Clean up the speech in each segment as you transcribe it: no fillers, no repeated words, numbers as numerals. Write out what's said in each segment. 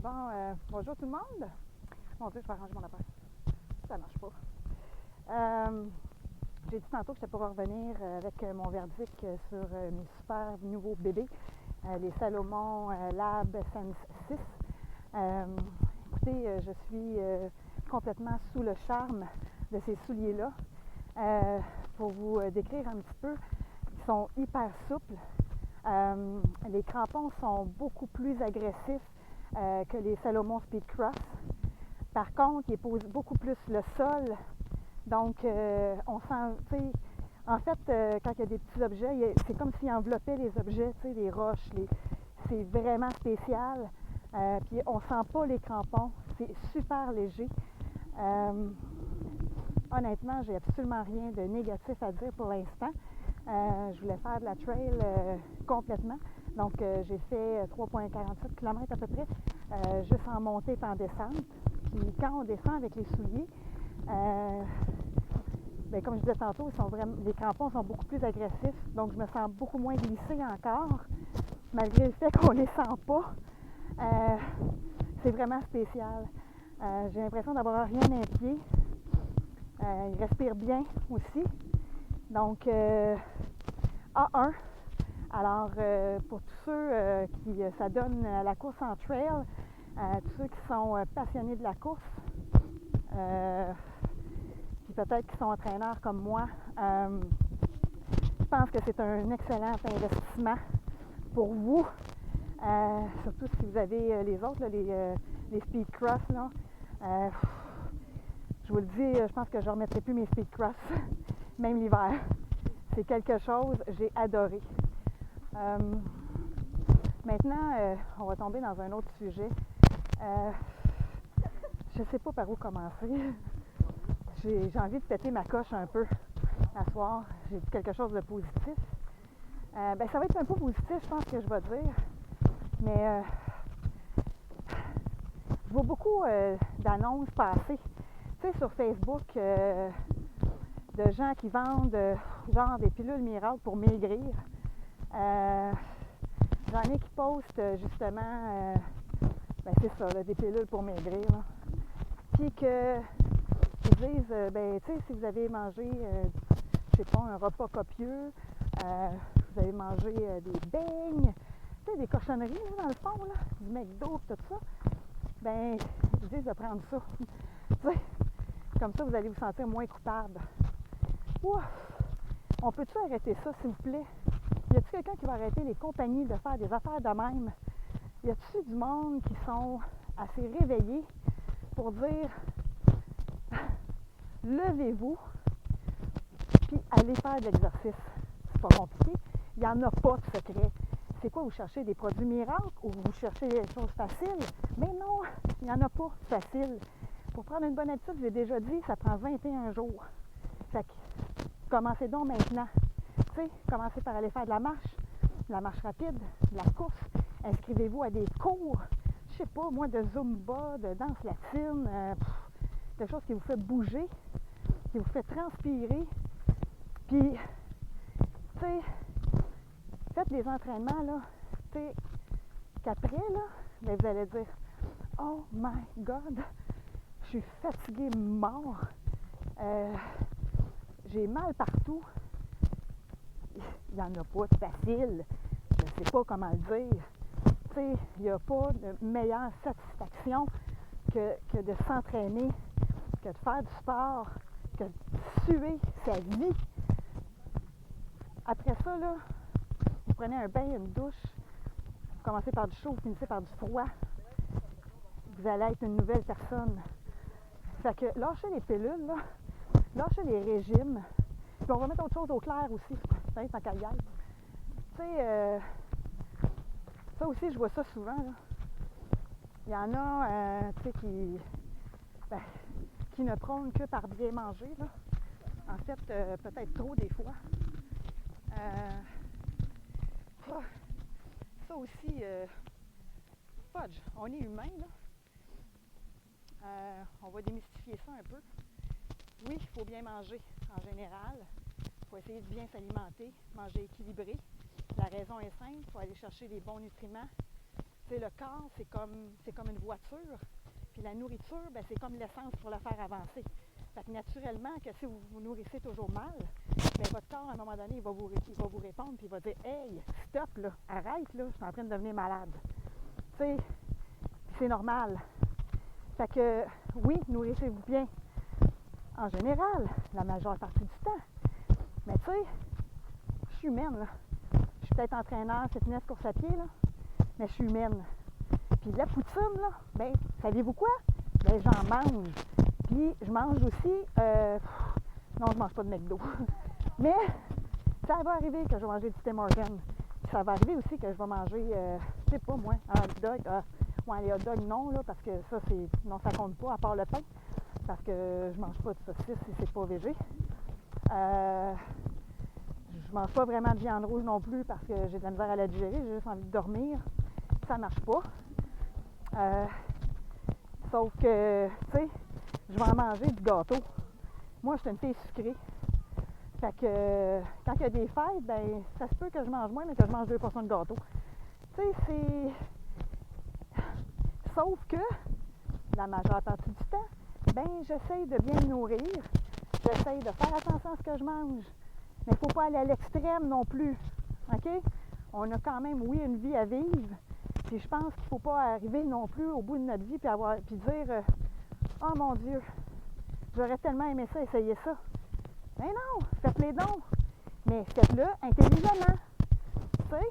Bon, bonjour tout le monde. Mon Dieu, je vais arranger mon affaire. Ça marche pas. J'ai dit tantôt que j'étais pour revenir avec mon verdict sur mes super nouveaux bébés, les Salomon Lab Sense 6. Écoutez, je suis complètement sous le charme de ces souliers-là. Pour vous décrire un petit peu, ils sont hyper souples. Les crampons sont beaucoup plus agressifs que les Salomon Speed Cross. Par contre, ils posent beaucoup plus le sol. Donc, on sent, en fait, quand il y a des petits objets, c'est comme s'ils enveloppaient les objets, les roches. C'est vraiment spécial. Puis, on sent pas les crampons. C'est super léger. Honnêtement, j'ai absolument rien de négatif à dire pour l'instant. Je voulais faire de la trail complètement. Donc, j'ai fait 3,47 km à peu près, juste en montée et en descente. Puis, quand on descend avec les souliers, bien, comme je disais tantôt, les crampons sont beaucoup plus agressifs. Donc, je me sens beaucoup moins glissée encore, malgré le fait qu'on ne les sent pas. C'est vraiment spécial. J'ai l'impression d'avoir rien d'un pied. Il respire bien aussi. Donc, A1. Alors, pour tous ceux qui s'adonnent à la course en trail, tous ceux qui sont passionnés de la course, puis peut-être qui sont entraîneurs comme moi, je pense que c'est un excellent investissement pour vous, surtout si vous avez les autres, là, les Speed Cross. Là. Je vous le dis, je pense que je ne remettrai plus mes Speed Cross, même l'hiver. C'est quelque chose, j'ai adoré. Maintenant, on va tomber dans un autre sujet. Je ne sais pas par où commencer. J'ai envie de péter ma coche un peu à soir. J'ai dit quelque chose de positif. Ben, ça va être un peu positif, je pense que je vais dire. Mais je vois beaucoup d'annonces passer. Tu sais, sur Facebook, de gens qui vendent genre des pilules miracles pour maigrir. J'en ai qui postent justement, ben c'est ça, là, des pilules pour maigrir. Là. Puis qu'ils disent, ben tu sais, si vous avez mangé, je sais pas, un repas copieux, vous avez mangé des beignes, tu sais, des cochonneries là, dans le fond, là, du McDo, tout ça, ben ils disent de prendre ça. Tu sais, comme ça, vous allez vous sentir moins coupable. Ouf! On peut-tu arrêter ça, s'il vous plaît? Y a-t-il quelqu'un qui va arrêter les compagnies de faire des affaires de même? Y a-t-il du monde qui sont assez réveillés pour dire levez-vous puis allez faire de l'exercice? C'est pas compliqué. Il n'y en a pas de secret. C'est quoi, vous cherchez des produits miracles ou vous cherchez des choses faciles? Mais non, il n'y en a pas facile. Pour prendre une bonne habitude, j'ai déjà dit, ça prend 21 jours. Fait que, commencez donc maintenant. Tu sais, commencez par aller faire de la marche rapide, de la course. Inscrivez-vous à des cours, je sais pas, moi, de Zumba, de danse latine, quelque chose qui vous fait bouger, qui vous fait transpirer. Puis, tu sais, faites des entraînements, là, tu sais, qu'après, là, bien, vous allez dire, oh my God, je suis fatiguée mort, j'ai mal partout. Il n'y en a pas de facile. Je ne sais pas comment le dire. Tu sais, il n'y a pas de meilleure satisfaction que de s'entraîner, que de faire du sport, que de suer sa vie. Après ça, là, vous prenez un bain, une douche, vous commencez par du chaud, vous finissez par du froid. Vous allez être une nouvelle personne. Fait que lâchez les pilules, là, lâchez les régimes. Puis on va mettre autre chose au clair aussi, tant qu'à y être. Tu sais, ça aussi, je vois ça souvent. Là. Il y en a, tu sais, qui ne prônent que par bien manger. Là. En fait, peut-être trop des fois. Ça aussi, fudge, on est humain, là. On va démystifier ça un peu. Oui, il faut bien manger en général. Il faut essayer de bien s'alimenter, manger équilibré. La raison est simple, il faut aller chercher les bons nutriments. C'est le corps, c'est comme une voiture. Puis la nourriture, ben, c'est comme l'essence pour le faire avancer. Fait que naturellement, que si vous vous nourrissez toujours mal, ben, votre corps, à un moment donné, il va vous répondre puis il va dire « Hey, stop, là, arrête, là, je suis en train de devenir malade. » Tu sais, c'est normal. Fait que, oui, nourrissez-vous bien. En général, la majeure partie du temps. Mais tu sais, je suis humaine, là. Je suis peut-être entraîneur, fitness, course à pied, là, mais je suis humaine. Puis la poutine, là, ben, savez-vous quoi? Ben, j'en mange. Puis je mange aussi, non, je mange pas de McDo. Mais ça va arriver que je vais manger du Tim Hortons. Puis ça va arriver aussi que je vais manger, je sais pas moi, un hot dog. Ouais, les hot dogs, non, là, parce que ça, non, ça compte pas, à part le pain. Parce que je mange pas de saucisse si c'est pas végé. Je mange pas vraiment de viande rouge non plus parce que j'ai de la misère à la digérer, j'ai juste envie de dormir. Ça marche pas. Sauf que, tu sais, je vais en manger du gâteau. Moi, je suis une fille sucrée. Fait que quand il y a des fêtes, ben ça se peut que je mange moins, mais que je mange 2 portions de gâteau. Tu sais, c'est... Sauf que, la majeure partie du temps, ben j'essaye de bien me nourrir. J'essaye de faire attention à ce que je mange. Mais il ne faut pas aller à l'extrême non plus. OK? On a quand même, oui, une vie à vivre. Puis je pense qu'il ne faut pas arriver non plus au bout de notre vie puis dire oh mon Dieu, j'aurais tellement aimé ça, essayer ça. Mais non, faites-les dons. Mais faites-le intelligemment. Tu sais?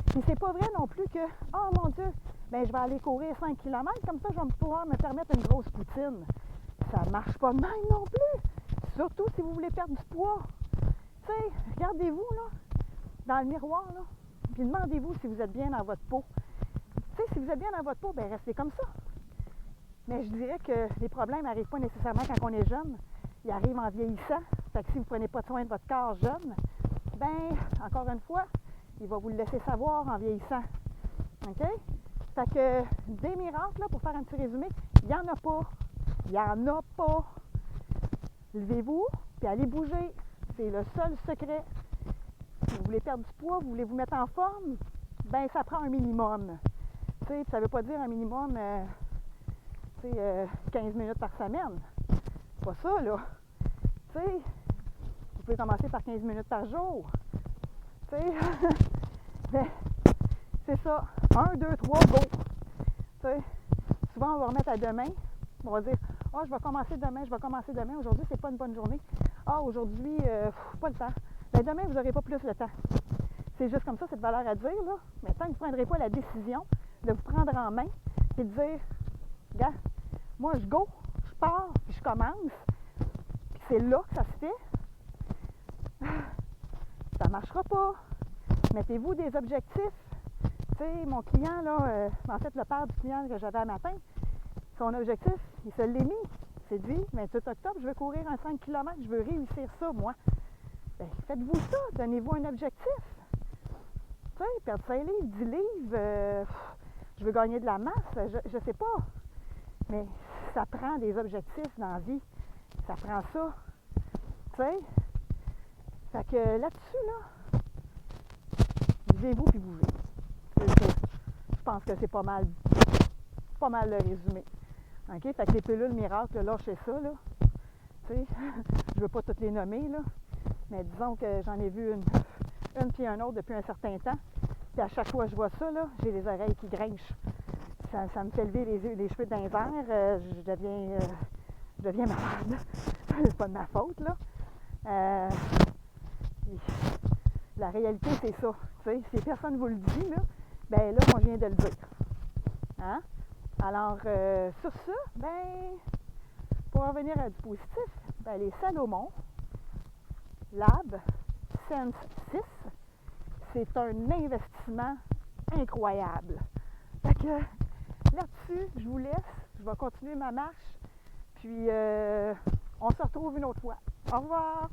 Puis c'est pas vrai non plus que oh mon Dieu, ben je vais aller courir 5 km, comme ça je vais pouvoir me permettre une grosse poutine. Ça marche pas de même non plus. Surtout si vous voulez perdre du poids. Tu sais, regardez-vous là, dans le miroir, là, puis demandez-vous si vous êtes bien dans votre peau. Tu sais, si vous êtes bien dans votre peau, ben restez comme ça. Mais je dirais que les problèmes n'arrivent pas nécessairement quand on est jeune. Ils arrivent en vieillissant. Fait que si vous ne prenez pas soin de votre corps jeune, ben, encore une fois, il va vous le laisser savoir en vieillissant. OK? Fait que des miracles, là, pour faire un petit résumé, il n'y en a pas. Il n'y en a pas. Levez-vous, puis allez bouger. C'est le seul secret. Si vous voulez perdre du poids, vous voulez vous mettre en forme, ben ça prend un minimum. Tu sais, ça ne veut pas dire un minimum, 15 minutes par semaine. C'est pas ça, là. Tu sais, vous pouvez commencer par 15 minutes par jour. Tu sais, ben, c'est ça. 1, 2, 3, go. Tu sais, souvent, on va remettre à demain. On va dire, oh, je vais commencer demain. Aujourd'hui, c'est pas une bonne journée. Ah, aujourd'hui, pas le temps. Ben, demain, vous n'aurez pas plus le temps. C'est juste comme ça, cette valeur à dire, là. Mais tant que vous ne prendrez pas la décision de vous prendre en main et de dire, gars, moi, je go, je pars, puis je commence. Puis c'est là que ça se fait. Ça ne marchera pas. Mettez-vous des objectifs. Tu sais, mon client, là, en fait, le père du client que j'avais un matin, son objectif, il se l'est mis. Il s'est dit, 28 octobre, je veux courir un 5 km, je veux réussir ça, moi. Bien, faites-vous ça, donnez-vous un objectif. Tu sais, perdre 5 livres, 10 livres, je veux gagner de la masse, je sais pas. Mais ça prend des objectifs dans la vie. Ça prend ça. Tu sais? Fait que là-dessus, là, vivez-vous puis bougez. Je pense que c'est pas mal le résumé. OK? Fait que les pilules miracles, lâchez ça, là. Tu sais, je veux pas toutes les nommer, là. Mais disons que j'en ai vu une puis un autre depuis un certain temps. Puis à chaque fois que je vois ça, là, j'ai les oreilles qui grinchent. Ça me fait lever les cheveux d'un verre. Je deviens malade. C'est pas de ma faute, là. La réalité, c'est ça. Tu sais, si personne vous le dit, là, ben là, moi, je viens de le dire. Hein? Alors, sur ça, ben, pour revenir à du positif, ben, les Salomon Lab Sense 6, c'est un investissement incroyable. Fait que là-dessus, je vous laisse. Je vais continuer ma marche. Puis, on se retrouve une autre fois. Au revoir!